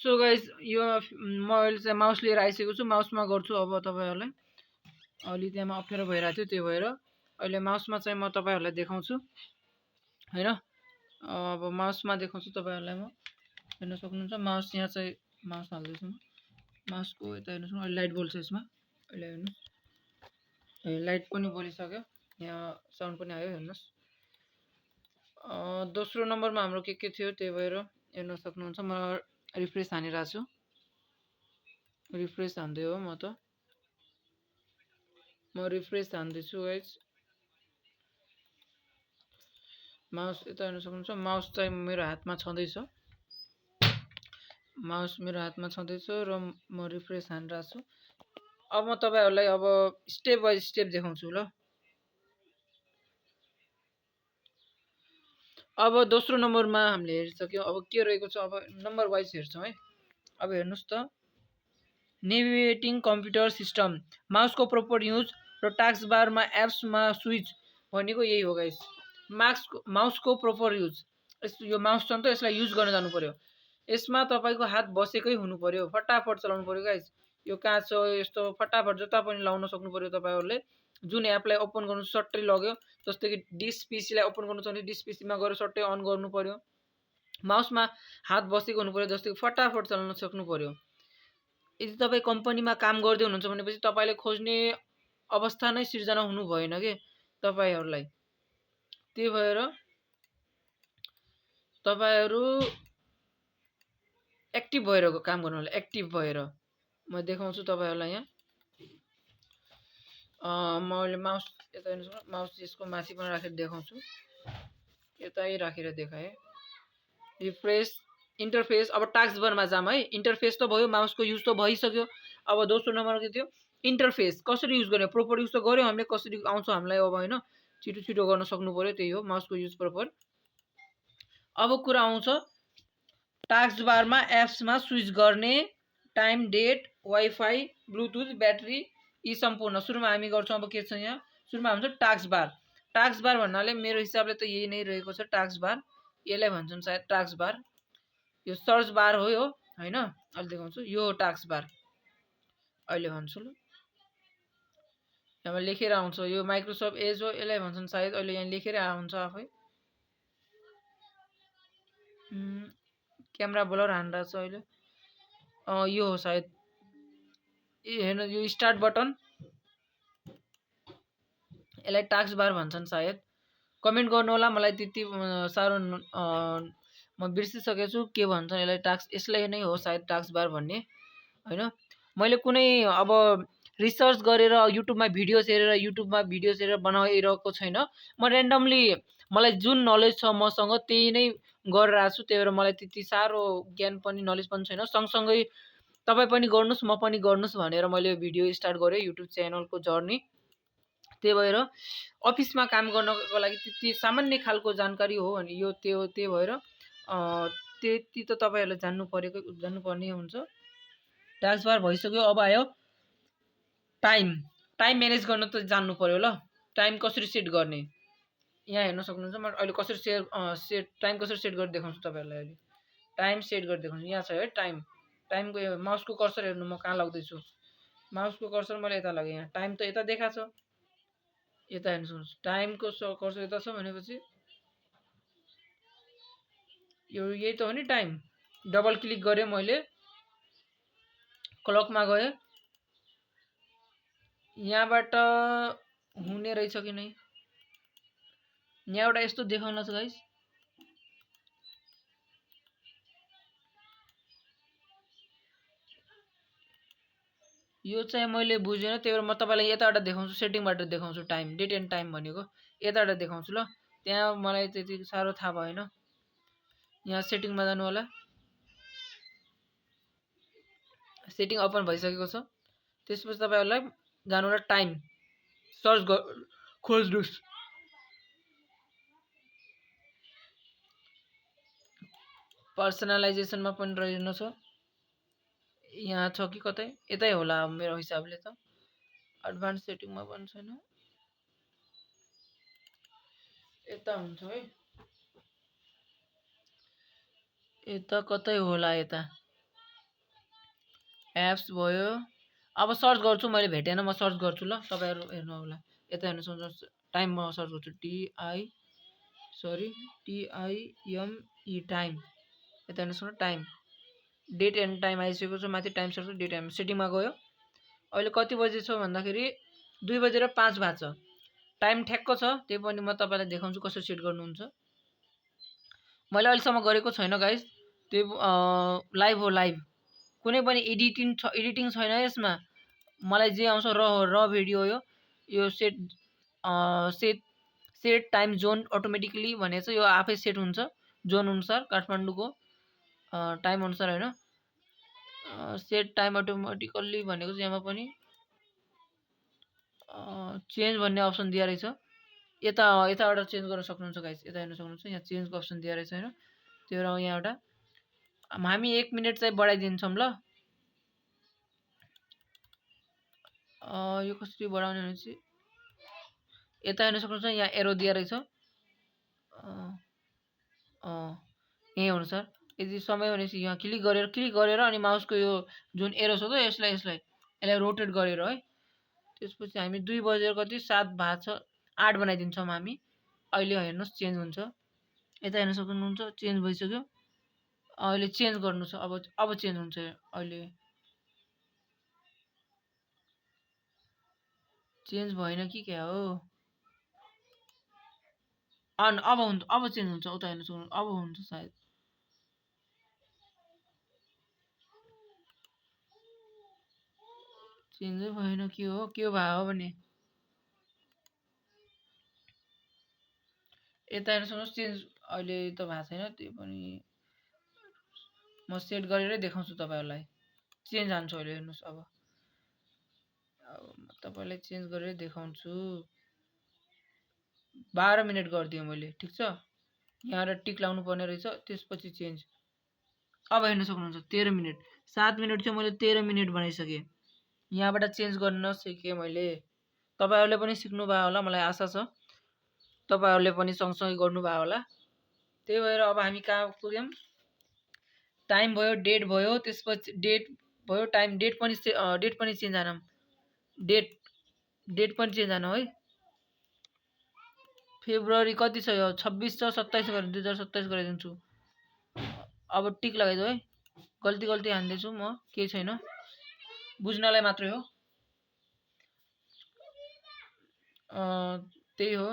So guys यो म अहिले चाहिँ माउस लिएर आइसकेको छु। माउसमा गर्छु अब तपाईहरुलाई। अलि त्यहाँमा अप्ठ्यारो भइरहेको थियो, त्यो भएर अहिले माउसमा चाहिँ म तपाईहरुलाई देखाउँछु हैन। अब माउसमा देखाउँछु तपाईहरुलाई म। हेर्न सक्नुहुन्छ माउस यहाँ चाहिँ माउस हाल्दैछु म। माउसको यता हेर्नुस् न, अहिले लाइट बल्छ यसमा। अहिले हेर्नुस्, लाइट पनि बलिसक्यो, यहाँ साउन्ड पनि आयो हेर्नुस्। दोस्रो नम्बरमा हाम्रो के थियो त्यही भएर हेर्न सक्नुहुन्छ। म रिफ्रेश हानिरहेको छु, रिफ्रेश हान्दै हो म त। म रिफ्रेश हान्दैछु गाइस। माउस यता हेर्न सक्नुहुन्छ, माउस चाहिँ मेरो हातमा छँदैछ, माउस मेरो हातमा छँदैछ र म रिफ्रेश हानिरहेको छु। अब म तपाईहरुलाई अब स्टेप बाइ स्टेप देखाउँछु ल। अब दोस्रो नम्बरमा हामीले हेरिसक्यौं। अब के रहेको छ अब नम्बर वाइज हेर्छौं है। अब हेर्नुस् त, नेभिगेटिङ कम्प्युटर सिस्टम, माउसको प्रोपर युज र टास्क बारमा एप्समा स्विच भनेको यही हो गाइस। माउसको प्रोपर युज, यो माउस छ नि त, यसलाई युज गर्न जानु पर्यो। यसमा तपाईको हात बसेकै हुनु पर्यो, फटाफट चलाउनु पर्यो गाइस। यो काँचो यस्तो फटाफट जता पनि लाउन सक्नु पर्यो तपाईहरुले। जुन एपलाई ओपन गर्नु सट्टै लग्यो, जस्तै कि डिस पीसीलाई ओपन गर्नु छ भने डिस पीसीमा गएर सट्टै अन गर्नु पर्यो। माउसमा हात बसेको हुनु पर्यो, जस्तै फटाफट चलाउन सक्नु पर्यो। यदि तपाई कम्पनीमा काम गर्दै हुनुहुन्छ भनेपछि तपाईले खोज्ने अवस्था नै सिर्जना हुनु भएन के तपाईहरुलाई। त्यही भएर तपाईहरु एक्टिभ भएर काम गर्नु होला, एक्टिभ भएर। म देखाउँछु तपाईहरुलाई यहाँ। म अहिले माउस यता हेर्नुस्, माउस यसको माथि पनि राखेर देखाउँछु, यतै राखेर देखाए। Refresh interface. अब टास्क बारमा जाम है। इन्टरफेस त भयो, माउसको युज त भइसक्यो। अब दोस्रो नम्बर के थियो, इन्टरफेस कसरी युज गर्ने, प्रोपर युज त गर्यो हामीले, कसरी आउँछ हामीलाई अब हैन, छिटो छिटो गर्न सक्नु पर्यो, त्यही हो माउसको युज प्रोपर। अब कुरा आउँछ टास्क बारमा एप्समा स्विच गर्ने, time, date, wifi, bluetooth, battery यी सम्पूर्ण। सुरुमा हामी गर्छौं अब के छ यहाँ, सुरुमा हुन्छ टास्क बार। टास्क बार भन्नाले मेरो हिसाबले त यही नै रहेको छ टास्क बार, यसलाई भन्छन् सायद टास्क बार। यो सर्च बार हो यो हैन, अहिले देखाउँछु। यो हो टास्क बार, अहिले भन्छु ल। यहाँ लेखेर आउँछ, यो माइक्रोसफ्ट एज हो, यसलाई भन्छन् सायद, अहिले यहाँ लेखेर आउँछ आफै। क्यामेरा ब्लर हान्दा छ अहिले। यो हो सायद, हेर्नु यो स्टार्ट बटन, यसलाई टास्क बार भन्छन् सायद। कमेन्ट गर्नु होला, मलाई त्यति साह्रो म बिर्सिसकेको छु के भन्छन् यसलाई। टास्क यसलाई नै हो सायद टास्क बार भन्ने हैन। मैले कुनै अब रिसर्च गरेर युट्युबमा भिडियोज हेरेर बनाइरहेको छैन। म र्यान्डमली मलाई जुन नलेज छ मसँग त्यही नै गरिरहेको छु। त्यही भएर मलाई त्यति साह्रो ज्ञान पनि नलेज पनि छैन। सँगसँगै तपाई पनि गर्नुस्, म पनि गर्नुस् भनेर मैले भिडियो स्टार्ट गरेँ, युट्युब च्यानलको जर्नी। त्यही भएर अफिसमा काम गर्नको लागि त्यति सामान्य खालको जानकारी हो अनि यो त्यो, त्यही भएर त्यति त तपाईहरुले जान्नुपर्ने हुन्छ। टास्क बार भइसक्यो। अब आयो टाइम। टाइम म्यानेज गर्न त जान्नु पर्यो ल। टाइम कसरी सेट गर्ने, यहाँ हेर्न सक्नुहुन्छ। म अहिले कसरी टाइम कसरी सेट गरेर देखाउँछु तपाईहरुलाई। अहिले टाइम सेट गरेर देखाउँछु। यहाँ छ है टाइम। टाइमको माउसको कर्सर हेर्नु, म कहाँ लग्दैछु, माउसको कर्सर मैले यता लगे। यहाँ टाइम त यता देखाछ, यता हेर्नुस्, टाइमको कर्सर यता छ भनेपछि यो यही त हो नि टाइम। डबल क्लिक गरे मैले, क्लकमा गए, यहाँबाट हुने रहेछ कि नै, यहाँ एउटा यस्तो देखाउन छ गाइस। यो चाहिँ मैले बुझेन, त्यही भएर म तपाईलाई यताबाट देखाउँछु, सेटिङबाट देखाउँछु। टाइम, डेट एन्ड टाइम भनेको यताबाट देखाउँछु ल। त्यहाँ मलाई त्यति साह्रो थाहा भएन। यहाँ सेटिङमा जानु होला, सेटिङ ओपन भइसकेको छ। त्यसपछि तपाईहरुलाई जानु होला टाइम, सर्च खोज्नुस्। पर्सनलाइजेसनमा पनि रहेन छ, यहाँ छ कि कतै, यतै होला मेरो हिसाबले त। एडभान्स सेटिङमा पनि छैन, यता हुन्छ है, यता कतै होला। यता एप्स भयो। अब सर्च गर्छु, मैले भेटेन, म सर्च गर्छु ल, तपाईँहरू हेर्नु होला। यता हेर्नु सक्नुहुन्छ, टाइम म सर्च गर्छु, TIME टाइम। यता हेर्नु सक्नु टाइम, डेट एन्ड टाइम आइसकेको छ माथि, टाइम सर्च डेट टाइम सेटिङमा गयो। अहिले कति बजे छ भन्दाखेरि 2:05 भएको छ। टाइम ठ्याक्क छ, त्यही पनि म तपाईँलाई देखाउँछु कसरी सेट गर्नुहुन्छ। मैले अहिलेसम्म गरेको छैन गाइस, त्यही लाइभ हो, लाइभ कुनै पनि एडिटिङ छैन यसमा। मलाई जे आउँछ र भिडियो हो यो set set time John automatically भनेको छ, यो आफै सेट हुन्छ जोन अनुसार, काठमाडौँको टाइम अनुसार होइन। सेट टाइम अटोमेटिकल्ली भनेको चाहिँ यहाँ पनि चेन्ज भन्ने अप्सन दिया रहेछ। यताबाट चेन्ज गर्न सक्नुहुन्छ गाइस, यता हेर्न सक्नुहुन्छ, यहाँ चेन्जको अप्सन दिया रहेछ होइन। त्यो यहाँ एउटा हामी 1 मिनट चाहिँ बढाइदिन्छौँ ल। यो कसरी बढाउने भने चाहिँ यता हेर्न सक्नुहुन्छ, यहाँ एरो दिया रहेछ। यही अनुसार यदि समय भनेपछि यहाँ क्लिक गरेर अनि माउसको यो जुन एरो छ त यसलाई रोटेट गरेर है। त्यसपछि हामी 2:07 भएको छ, 8 बनाइदिन्छौँ हामी। अहिले हेर्नुहोस् चेन्ज हुन्छ, यता हेर्न सक्नुहुन्छ चेन्ज भइसक्यो। अहिले चेन्ज गर्नु छ, अब चेन्ज हुन्छ। अहिले चेन्ज भएन कि क्या हो? अब चेन्ज हुन्छ, उता हेर्न सक्नुहुन्छ, अब हुन्छ सायद। चेन्जै भएन, के हो भयो भने यता हेर्न सक्नुहोस् चेन्ज अहिले त भएको छैन, त्यो पनि म सेट गरेरै देखाउँछु तपाईँहरूलाई। चेन्ज हान्छु अहिले, हेर्नुहोस् अब तपाईँलाई चेन्ज गरेरै देखाउँछु। 12 मिनट गरिदिएँ मैले, ठिक छ। यहाँ टिक लाउनु पर्ने रहेछ, त्यसपछि चेन्ज। अब हेर्न सक्नुहुन्छ 13 मिनट, 7 मिनट थियो, मैले 13 मिनट बनाइसकेँ। यहाँबाट चेन्ज गर्न सिकेँ मैले। तपाईँहरूले पनि सिक्नुभयो होला, मलाई आशा छ तपाईँहरूले पनि सँगसँगै गर्नुभयो होला। त्यही भएर अब हामी कहाँ पुग्यौँ? टाइम भयो, डेट भयो, त्यसपछि डेट भयो, टाइम डेट पनि चेन्ज हानौँ। डेट पनि चेन्ज हानौँ है। फेब्रुअरी कति छ यो? 26 छ, 27 गरेर 2027 गरिदिन्छु। अब टिक लगाइदियो है, गल्ती हान्दैछु म, केही छैन, बुझ्नलाई मात्रै हो। त्यही हो।